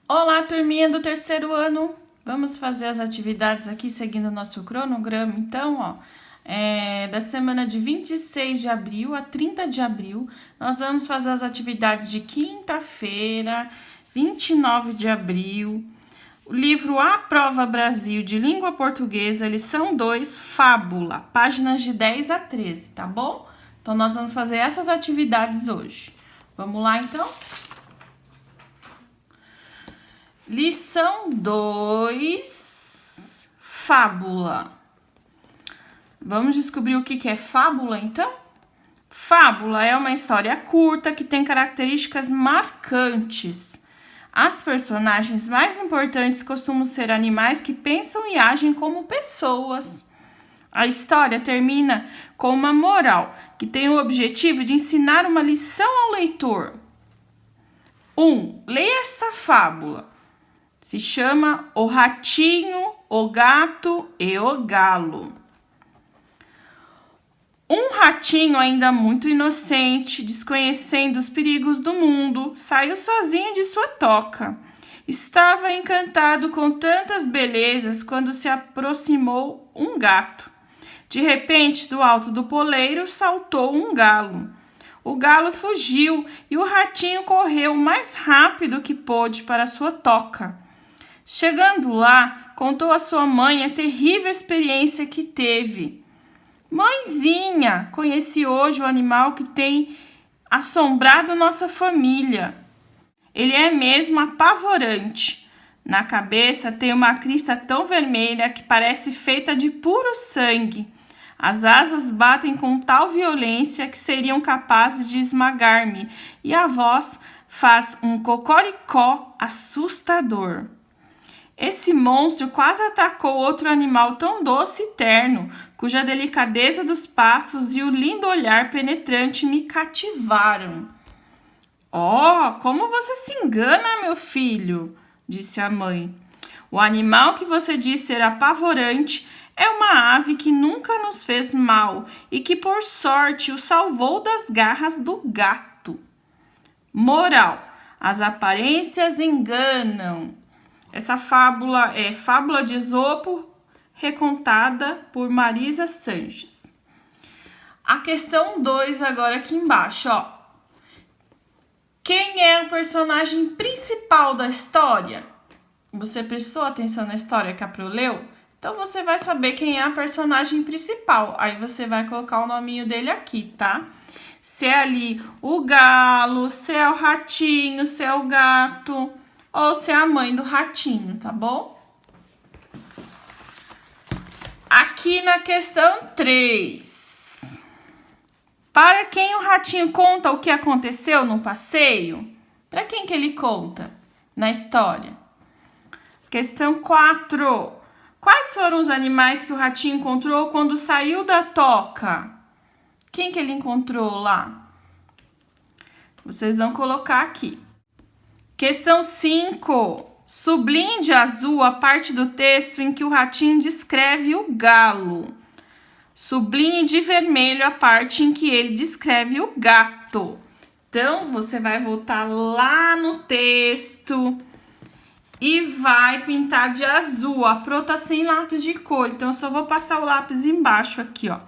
Olá, turminha do terceiro ano! Vamos fazer as atividades aqui seguindo o nosso cronograma. Então, ó, da semana de 26 de abril a 30 de abril, nós vamos fazer as atividades de quinta-feira, 29 de abril. O livro A Prova Brasil de Língua Portuguesa, lição 2, Fábula, páginas de 10 a 13, tá bom? Então, nós vamos fazer essas atividades hoje. Vamos lá, então? Lição 2, Fábula. Vamos descobrir o que é fábula, então? Fábula é uma história curta que tem características marcantes. As personagens mais importantes costumam ser animais que pensam e agem como pessoas. A história termina com uma moral, que tem o objetivo de ensinar uma lição ao leitor. 1. Leia esta fábula. Se chama O Ratinho, o Gato e o Galo. Um ratinho ainda muito inocente, desconhecendo os perigos do mundo, saiu sozinho de sua toca. Estava encantado com tantas belezas quando se aproximou um gato. De repente, do alto do poleiro, saltou um galo. O galo fugiu e o ratinho correu o mais rápido que pôde para sua toca. Chegando lá, contou à sua mãe a terrível experiência que teve. Mãezinha, conheci hoje o animal que tem assombrado nossa família. Ele é mesmo apavorante. Na cabeça tem uma crista tão vermelha que parece feita de puro sangue. As asas batem com tal violência que seriam capazes de esmagar-me, e a voz faz um cocoricó assustador. Esse monstro quase atacou outro animal tão doce e terno, cuja delicadeza dos passos e o lindo olhar penetrante me cativaram. Oh, como você se engana, meu filho, disse a mãe. O animal que você diz ser apavorante é uma ave que nunca nos fez mal e que, por sorte, o salvou das garras do gato. Moral: as aparências enganam. Essa fábula é Fábula de Esopo, recontada por Marisa Sanches. A questão 2 agora aqui embaixo, ó. Quem é o personagem principal da história? Você prestou atenção na história que a Pro leu? Então você vai saber quem é a personagem principal. Aí você vai colocar o nominho dele aqui, tá? Se é ali o galo, se é o ratinho, se é o gato, ou se é a mãe do ratinho, tá bom? Aqui na questão 3. Para quem o ratinho conta o que aconteceu no passeio? Para quem que ele conta na história? Questão 4. Quais foram os animais que o ratinho encontrou quando saiu da toca? Quem que ele encontrou lá? Vocês vão colocar aqui. Questão 5. Sublinhe de azul a parte do texto em que o ratinho descreve o galo. Sublinhe de vermelho a parte em que ele descreve o gato. Então, você vai voltar lá no texto e vai pintar de azul. A Pro tá sem lápis de cor, então eu só vou passar o lápis embaixo aqui, ó.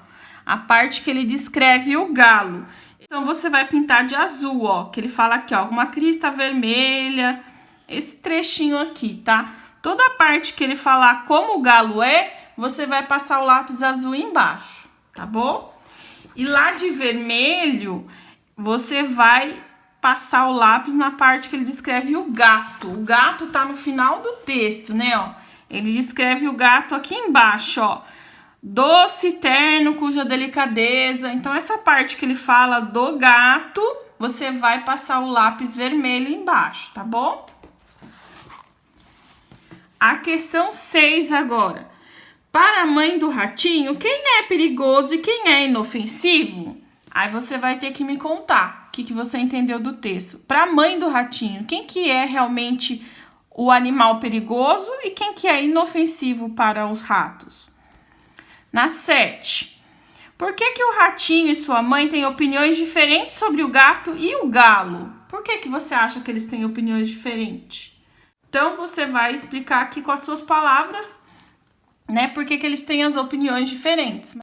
A parte que ele descreve o galo. Então, você vai pintar de azul, ó, que ele fala aqui, ó, uma crista vermelha, esse trechinho aqui, tá? Toda a parte que ele falar como o galo é, você vai passar o lápis azul embaixo, tá bom? E lá de vermelho, você vai passar o lápis na parte que ele descreve o gato. O gato tá no final do texto, né, ó? Ele descreve o gato aqui embaixo, ó. Doce, terno, cuja delicadeza. Então, essa parte que ele fala do gato, você vai passar o lápis vermelho embaixo, tá bom? A questão 6 agora. Para a mãe do ratinho, quem é perigoso e quem é inofensivo? Aí você vai ter que me contar o que você entendeu do texto. Para a mãe do ratinho, quem que é realmente o animal perigoso e quem que é inofensivo para os ratos? Na 7. Por que que o ratinho e sua mãe têm opiniões diferentes sobre o gato e o galo? Por que que você acha que eles têm opiniões diferentes? Então, você vai explicar aqui com as suas palavras, né, por que que eles têm as opiniões diferentes.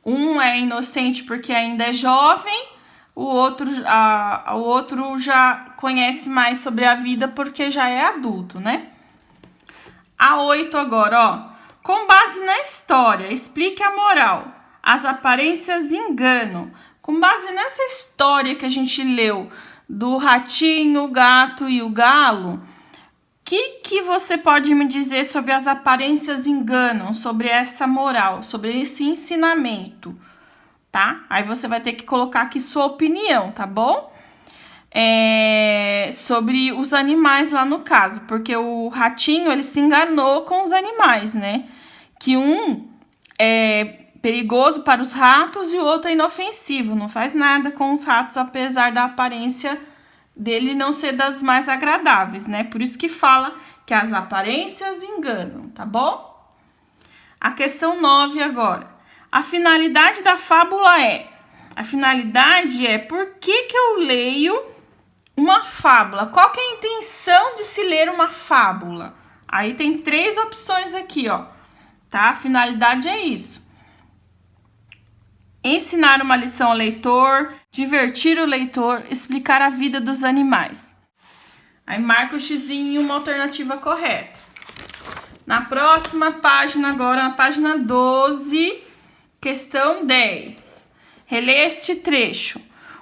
Um é inocente porque ainda é jovem, o outro já conhece mais sobre a vida porque já é adulto, né? A 8 agora, ó. Com base na história, explique a moral. As aparências enganam. Com base nessa história que a gente leu do ratinho, o gato e o galo, que você pode me dizer sobre as aparências enganam, sobre essa moral, sobre esse ensinamento, tá? Aí você vai ter que colocar aqui sua opinião, tá bom? Sobre os animais lá no caso, porque o ratinho, ele se enganou com os animais, né? Que um é perigoso para os ratos e o outro é inofensivo, não faz nada com os ratos, apesar da aparência dele não ser das mais agradáveis, né? Por isso que fala que as aparências enganam, tá bom? A questão 9 agora. A finalidade da fábula é... A finalidade é por que que eu leio uma fábula? Qual que é a intenção de se ler uma fábula? Aí tem 3 opções aqui, ó. Tá? A finalidade é isso. Ensinar uma lição ao leitor, divertir o leitor, explicar a vida dos animais. Aí marca o xizinho em uma alternativa correta. Na próxima página agora, na página 12, questão 10. Releia este trecho.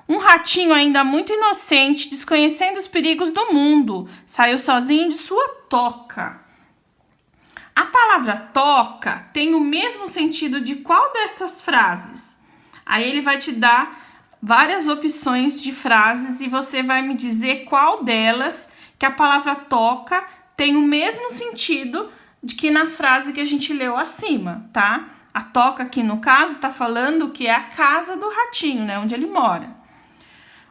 Um ratinho ainda muito inocente, desconhecendo os perigos do mundo, saiu sozinho de sua toca. A palavra toca tem o mesmo sentido de qual destas frases? Aí ele vai te dar várias opções de frases e você vai me dizer qual delas que a palavra toca tem o mesmo sentido de que na frase que a gente leu acima, tá? A toca aqui no caso tá falando que é a casa do ratinho, né? Onde ele mora.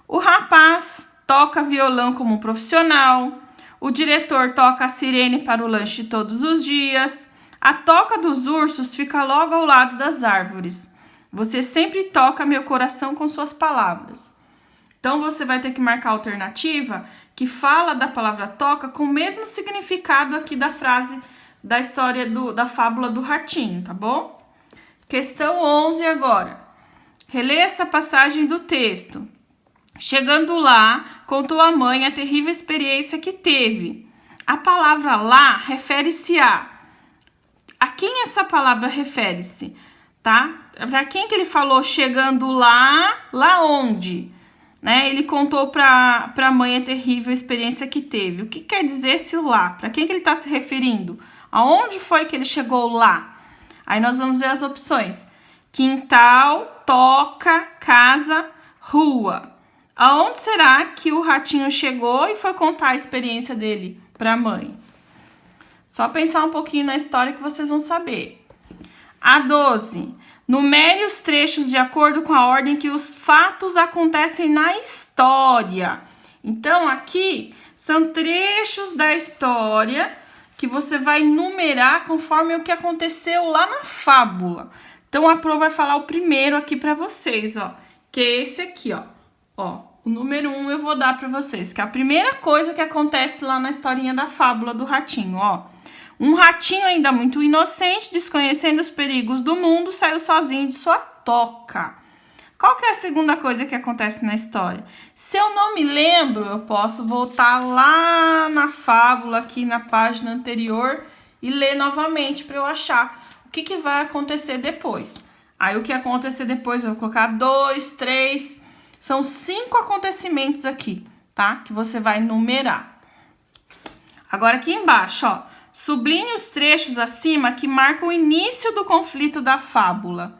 O rapaz toca violão como profissional. O diretor toca a sirene para o lanche todos os dias. A toca dos ursos fica logo ao lado das árvores. Você sempre toca meu coração com suas palavras. Então, você vai ter que marcar a alternativa que fala da palavra toca com o mesmo significado aqui da frase da história da fábula do ratinho, tá bom? Questão 11 agora. Releia esta passagem do texto. Chegando lá, contou à mãe a terrível experiência que teve. A palavra lá refere-se a quem essa palavra refere-se, tá? Para quem que ele falou chegando lá, lá onde? Né? Ele contou para a mãe a terrível experiência que teve. O que quer dizer esse lá? Para quem que ele está se referindo? Aonde foi que ele chegou lá? Aí nós vamos ver as opções. Quintal, toca, casa, rua. Aonde será que o ratinho chegou e foi contar a experiência dele para a mãe? Só pensar um pouquinho na história que vocês vão saber. A 12. Numere os trechos de acordo com a ordem que os fatos acontecem na história. Então, aqui são trechos da história que você vai numerar conforme o que aconteceu lá na fábula. Então, a Pro vai falar o primeiro aqui para vocês, ó. Que é esse aqui, ó. Ó, o número 1 eu vou dar para vocês, que é a primeira coisa que acontece lá na historinha da fábula do ratinho, ó. Um ratinho ainda muito inocente, desconhecendo os perigos do mundo, saiu sozinho de sua toca. Qual que é a segunda coisa que acontece na história? Se eu não me lembro, eu posso voltar lá na fábula, aqui na página anterior, e ler novamente para eu achar o que vai acontecer depois. Aí o que acontecer depois, eu vou colocar 2, 3, são 5 acontecimentos aqui, tá? Que você vai numerar. Agora aqui embaixo, ó. Sublinhe os trechos acima que marcam o início do conflito da fábula.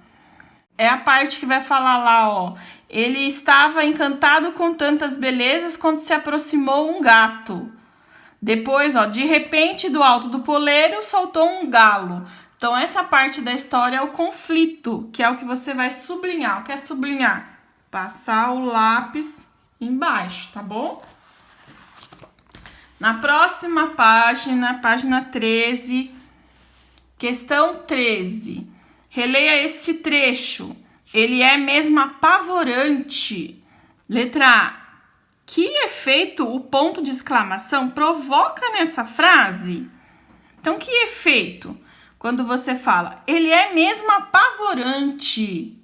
É a parte que vai falar lá, ó. Ele estava encantado com tantas belezas quando se aproximou um gato. Depois, ó, de repente, do alto do poleiro, saltou um galo. Então, essa parte da história é o conflito, que é o que você vai sublinhar. O que é sublinhar? Passar o lápis embaixo, tá bom? Na próxima página, página 13, questão 13. Releia este trecho. Ele é mesmo apavorante. Letra A. Que efeito o ponto de exclamação provoca nessa frase? Então, que efeito? Quando você fala, ele é mesmo apavorante.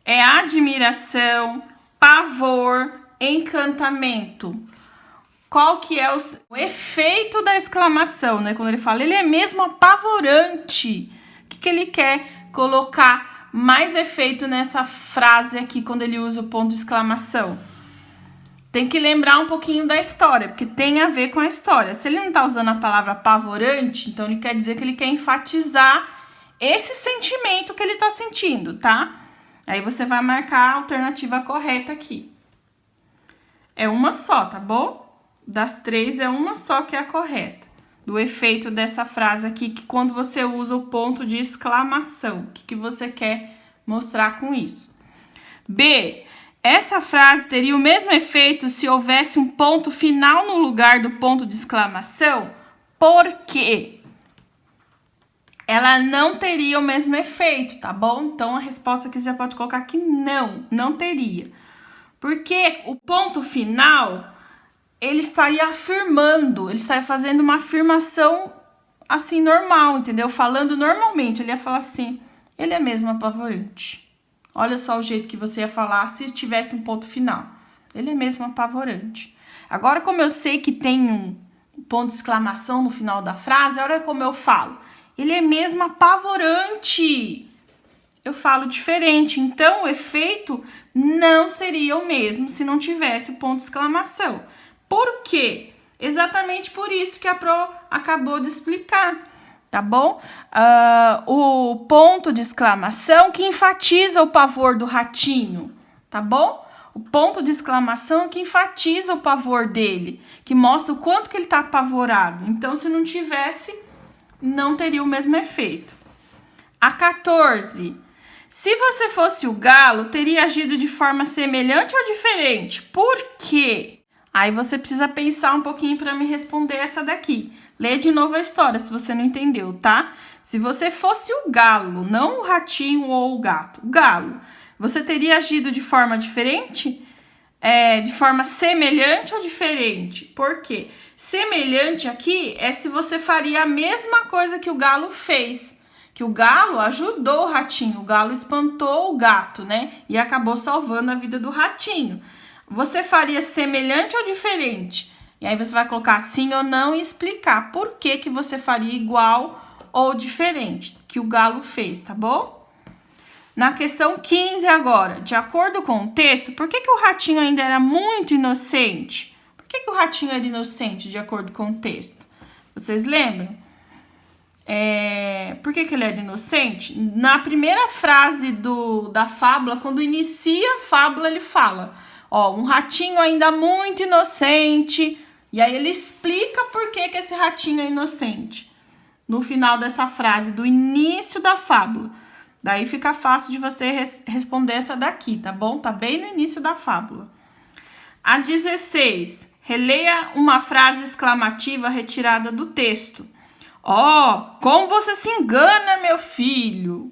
É admiração, pavor, encantamento. Qual que é o efeito da exclamação, né? Quando ele fala, ele é mesmo apavorante. O que ele quer colocar mais efeito nessa frase aqui, quando ele usa o ponto de exclamação? Tem que lembrar um pouquinho da história, porque tem a ver com a história. Se ele não tá usando a palavra apavorante, então ele quer dizer que ele quer enfatizar esse sentimento que ele tá sentindo, tá? Aí você vai marcar a alternativa correta aqui. É uma só, tá bom? Das 3 é uma só que é a correta. Do efeito dessa frase aqui, que quando você usa o ponto de exclamação. O que você quer mostrar com isso? B. Essa frase teria o mesmo efeito se houvesse um ponto final no lugar do ponto de exclamação? Por quê? Ela não teria o mesmo efeito, tá bom? Então, a resposta aqui você já pode colocar que não teria. Porque o ponto final, ele estaria afirmando, ele estaria fazendo uma afirmação assim, normal, entendeu? Falando normalmente, ele ia falar assim, ele é mesmo apavorante. Olha só o jeito que você ia falar se tivesse um ponto final. Ele é mesmo apavorante. Agora, como eu sei que tem um ponto de exclamação no final da frase, olha como eu falo. Ele é mesmo apavorante. Eu falo diferente. Então, o efeito não seria o mesmo se não tivesse o ponto de exclamação. Por quê? Exatamente por isso que a Pro acabou de explicar. Tá bom? O ponto de exclamação que enfatiza o pavor do ratinho, tá bom? O ponto de exclamação que enfatiza o pavor dele, que mostra o quanto que ele tá apavorado. Então, se não tivesse, não teria o mesmo efeito. A 14. Se você fosse o galo, teria agido de forma semelhante ou diferente? Por quê? Aí você precisa pensar um pouquinho para me responder essa daqui. Lê de novo a história, se você não entendeu, tá? Se você fosse o galo, não o ratinho ou o gato, o galo, você teria agido de forma diferente? De forma semelhante ou diferente? Por quê? Semelhante aqui é se você faria a mesma coisa que o galo fez. Que o galo ajudou o ratinho, o galo espantou o gato, né? E acabou salvando a vida do ratinho. Você faria semelhante ou diferente? E aí você vai colocar sim ou não e explicar por que você faria igual ou diferente que o galo fez, tá bom? Na questão 15 agora, de acordo com o texto, por que o ratinho ainda era muito inocente? Por que o ratinho era inocente de acordo com o texto? Vocês lembram? Por que ele era inocente? Na primeira frase da fábula, quando inicia a fábula, ele fala, um ratinho ainda muito inocente. E aí ele explica por que esse ratinho é inocente. No final dessa frase, do início da fábula. Daí fica fácil de você responder essa daqui, tá bom? Tá bem no início da fábula. A 16. Releia uma frase exclamativa retirada do texto. Como você se engana, meu filho.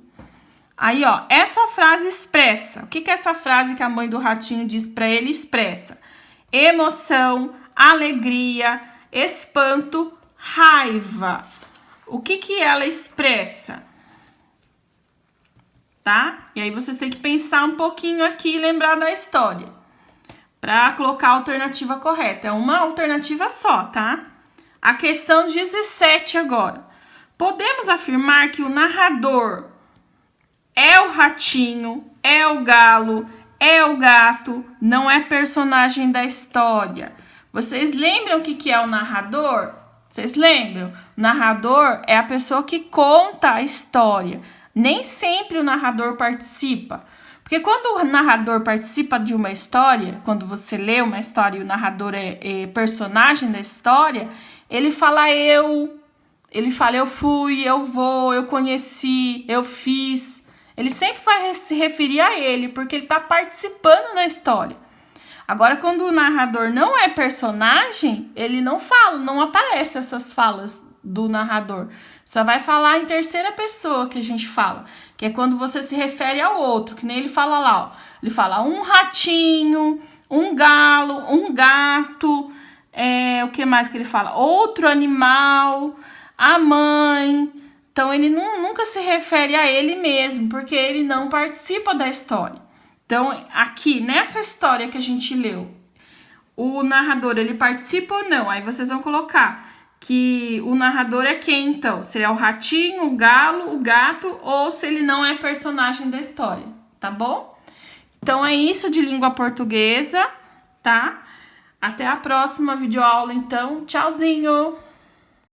Aí, essa frase expressa. O que essa frase que a mãe do ratinho diz pra ele expressa? Emoção, alegria, espanto, raiva. O que ela expressa? Tá? E aí vocês têm que pensar um pouquinho aqui e lembrar da história. Para colocar a alternativa correta. É uma alternativa só, tá? A questão 17 agora. Podemos afirmar que o narrador é o ratinho, é o galo, é o gato, não é personagem da história. Vocês lembram o que é o narrador? Vocês lembram? O narrador é a pessoa que conta a história. Nem sempre o narrador participa. Porque quando o narrador participa de uma história, quando você lê uma história e o narrador é personagem da história, ele fala eu. Ele fala eu fui, eu vou, eu conheci, eu fiz. Ele sempre vai se referir a ele, porque ele está participando da história. Agora, quando o narrador não é personagem, ele não fala, não aparece essas falas do narrador. Só vai falar em terceira pessoa que a gente fala. que é quando você se refere ao outro, que nem ele fala lá, ó. Ele fala um ratinho, um galo, um gato, o que mais que ele fala? Outro animal, a mãe. Então, ele nunca se refere a ele mesmo, porque ele não participa da história. Então, aqui, nessa história que a gente leu, o narrador, ele participa ou não? Aí vocês vão colocar que o narrador é quem, então? Se é o ratinho, o galo, o gato, ou se ele não é personagem da história, tá bom? Então, é isso de língua portuguesa, tá? Até a próxima videoaula, então. Tchauzinho!